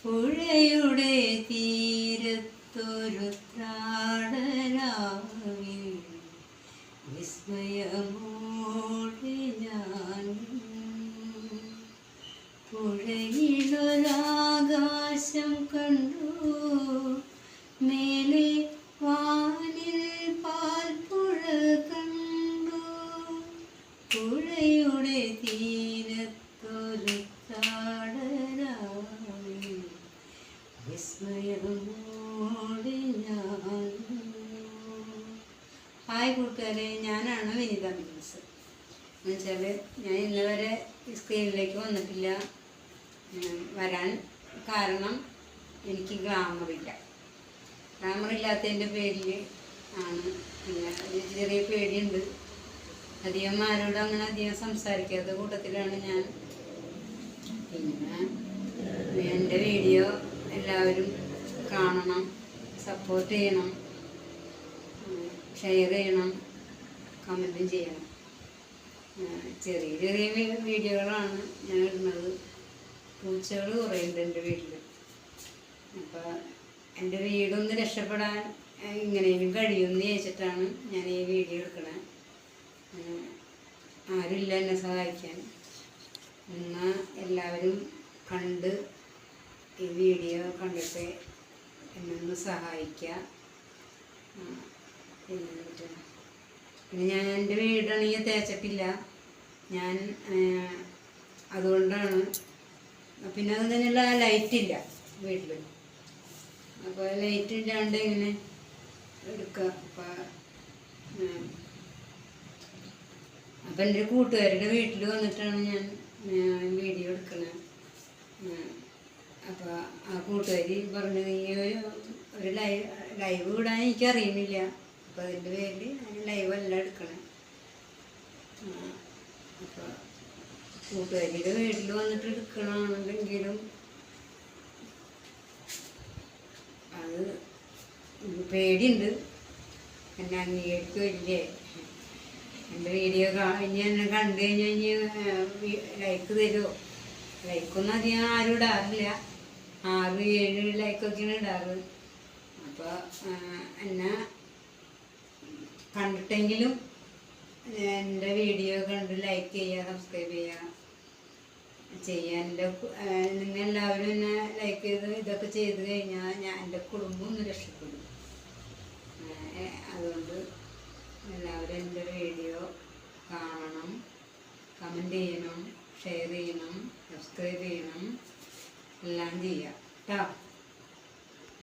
പുഴയുടെ തീരത്തൊരു ത്രാടരാവിൽ വിസ്മയമോടെ ഞാൻ പുഴയിലൊരാകാശം കണ്ടു, മേലെ വാനിൽ പാൽപ്പുഴ കണ്ടു. പുഴയുടെ തീരത്തൊരു ത്രാടരാവിൽ വിസ്മയമോടെ ഞാൻ. ഹായ് കൂട്ടുകാരെ, ഞാനാണ് വിനിത മിൽസ്. എന്നുവെച്ചാൽ ഞാൻ ഇന്ന് വരെ സ്ക്രീനിലേക്ക് വന്നിട്ടില്ല. വരാൻ കാരണം എനിക്ക് ഗ്ലാമറില്ലാത്തതിൻ്റെ പേരിൽ ആണ്. പിന്നെ ഒരു ചെറിയ പേടിയുണ്ട്. അധികം ആരോടും അങ്ങനെ അധികം സംസാരിക്കാത്ത കൂട്ടത്തിലാണ് ഞാൻ. പിന്നെ എൻ്റെ വീഡിയോ എല്ലാവരും കാണണം, സപ്പോർട്ട് ചെയ്യണം, ഷെയർ ചെയ്യണം, കമൻറ്റും ചെയ്യണം. ചെറിയ ചെറിയ വീഡിയോകളാണ് ഞാൻ ഇടുന്നത്. പൂച്ചകൾ കുറേ ഉണ്ട് എൻ്റെ വീട്ടിൽ. അപ്പോൾ എൻ്റെ വീടൊന്ന് രക്ഷപ്പെടാൻ ഇങ്ങനെയും കഴിയുമെന്ന് ചോദിച്ചിട്ടാണ് ഞാൻ ഈ വീഡിയോ എടുക്കണത്. ആരുമില്ല എന്നെ സഹായിക്കാൻ. എന്നാൽ എല്ലാവരും കണ്ട് ഈ വീഡിയോ കണ്ടിട്ട് എന്നെ ഒന്ന് സഹായിക്കുക. പിന്നെ ഞാൻ എൻ്റെ വീടാണെങ്കിൽ തേച്ചിട്ടില്ല ഞാൻ, അതുകൊണ്ടാണ്. പിന്നെ അത് തന്നെയുള്ള ലൈറ്റില്ല വീട്ടിൽ. അപ്പോൾ ലൈറ്റ് ഇല്ലാണ്ട് ഇങ്ങനെ എടുക്കുക. അപ്പം എൻ്റെ കൂട്ടുകാരുടെ വീട്ടിൽ വന്നിട്ടാണ് ഞാൻ വീഡിയോ എടുക്കുന്നത്. അപ്പോൾ ആ കൂട്ടുകാരി പറഞ്ഞത് ഈ ഒരു ലൈവ് ഇടാൻ എനിക്കറിയുന്നില്ല. അപ്പോൾ അതിൻ്റെ പേരിൽ ലൈവല്ല എടുക്കണം. അപ്പോൾ കൂട്ടുകാരിയുടെ വീട്ടിൽ വന്നിട്ട് എടുക്കണമെന്നുണ്ടെങ്കിലും അത് പേടിയുണ്ട്. എന്നെ അംഗീകരിക്കില്ലേ? എൻ്റെ വീഡിയോ ഇനി എന്നെ കണ്ടു കഴിഞ്ഞ് ലൈക്ക് തരുമോ? ലൈക്കൊന്നും അധികം ആരും ഇടാറില്ല. 6-7 ലൈക്കൊക്കെയാണ് ഇടാറ്. അപ്പോൾ എന്നെ കണ്ടിട്ടെങ്കിലും എൻ്റെ വീഡിയോ കണ്ട് ലൈക്ക് ചെയ്യുക, സബ്സ്ക്രൈബ് ചെയ്യാൻ. നിങ്ങളെല്ലാവരും എന്നെ ലൈക്ക് ചെയ്ത് ഇതൊക്കെ ചെയ്ത് കഴിഞ്ഞാൽ എൻ്റെ കുടുംബം ഒന്ന് രക്ഷപ്പെടും. അതുകൊണ്ട് എല്ലാവരും എൻ്റെ വീഡിയോ കാണണം, കമൻറ്റ് ചെയ്യണം, ഷെയർ ചെയ്യണം, സബ്സ്ക്രൈബ് ചെയ്യണം, എല്ലാം ചെയ്യാം കേട്ടോ.